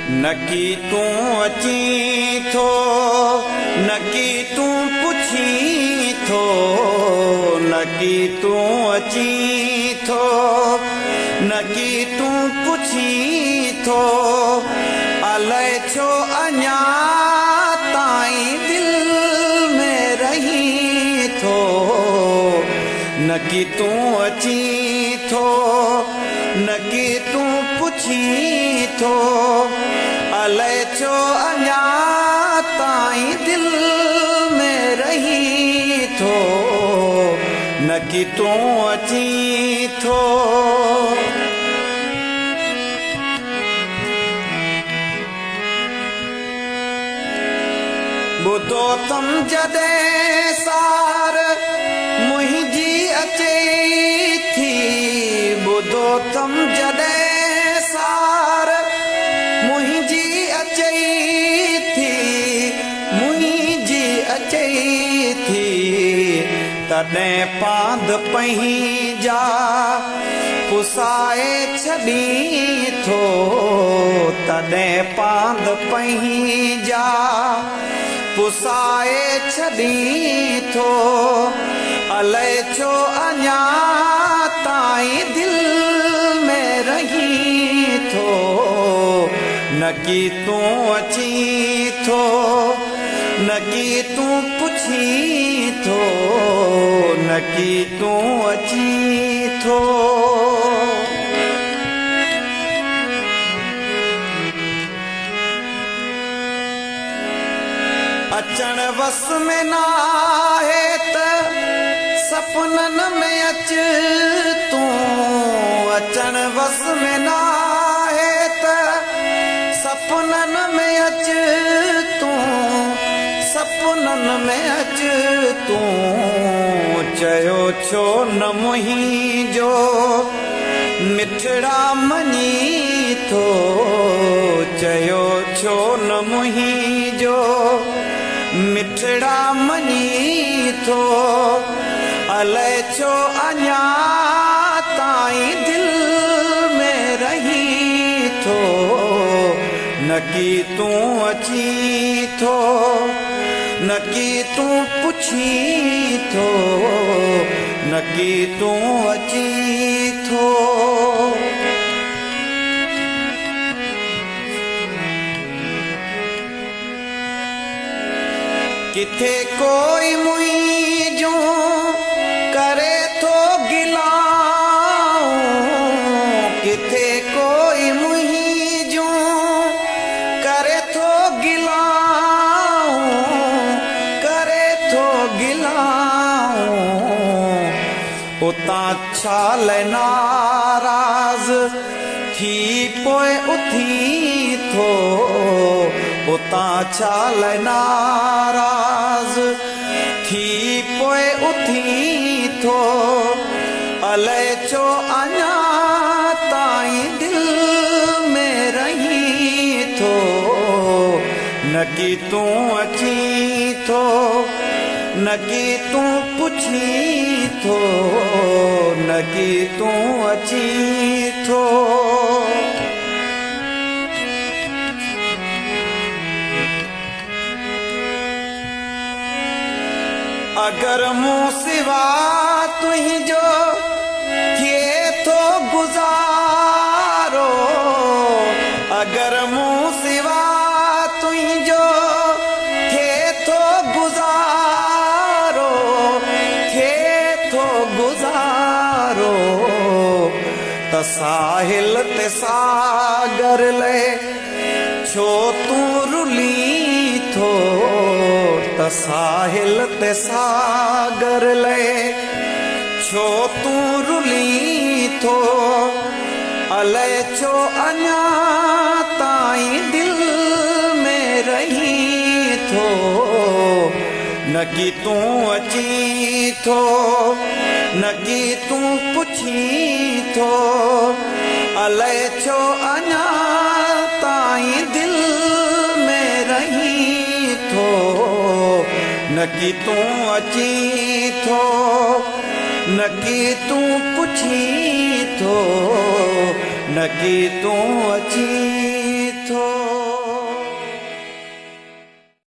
नकी तूं अची थो, नकी तूं पुछी थो, नकी तूं अची थो, नकी तूं पुछी थो, अलाए छो अञा ताईं दिल में रही थो। नकी तूं अची थो, नकी तूं पुछी थो, अलाए छो अञा ताईं दिल में रही थो। नकी तूं अची थो। ॿुधो तम जॾहिं सार मुंहिंजी अचे थी, ॿुधो तम जॾहिं सार मुंहिंजी अचे थी, मुंहिंजी अचे थी, तॾहिं पांध पंहिंजा पुसाए छॾी थो, तॾहिं पांध पंहिंजा पुसाए छॾी थो, अलाए छो अञा ताईं दिल में रही थो। नकी तूं अची थो, नकी तूं पुछी थो, नकी तूं अची थो। अचण वस में नाहे त सपनन में अच तूं, अचण वस में नाहे त सपनन में अच तूं, सपनन में अच तूं। चयो छो न मुंहिंजो मिठड़ा मञी थो, चयो छो न मुंहिंजो मिठड़ा मञी थो, अलाए छो अञा ताईं दिल में रही थो। नकी तूं अची थो, नकी तूं पुछी थो, नकी तूं अची थो। किथे कोई मुंहिंजो करे थो गिलाऊं, किथे कोई मुंहिंजो करे थो गिलाऊं, करे थो गिलाऊं। उतां छाल नाराज़ थी पोइ उथी थो, उतां छाल नाराज़ थी पोइ उथी थो, अलाए छो अञा ताईं दिल में रही थो। नकी तूं अची थो, नकी तूं पुछी थो, नकी तूं अची थो। अगर मूं सिवा तुंहिंजो थिए थो गुज़ारो, अगर मूं सिवा तुंहिंजो थिए थो गुज़ारो, थिए थो गुज़ारो, त साहिल ते सागर ले छो तूं रुली थो, त साहिल ते सागर ले छो तूं रुली थो, अलाए छो अञा ताईं दिल में रही थो। नकी तूं अची थो, नकी तूं पुछी थो, अलाए छो अञा ताईं दिल में रही थो। नकी तूं अची थो, नकी तूं पुछी थो, नकी तूं अची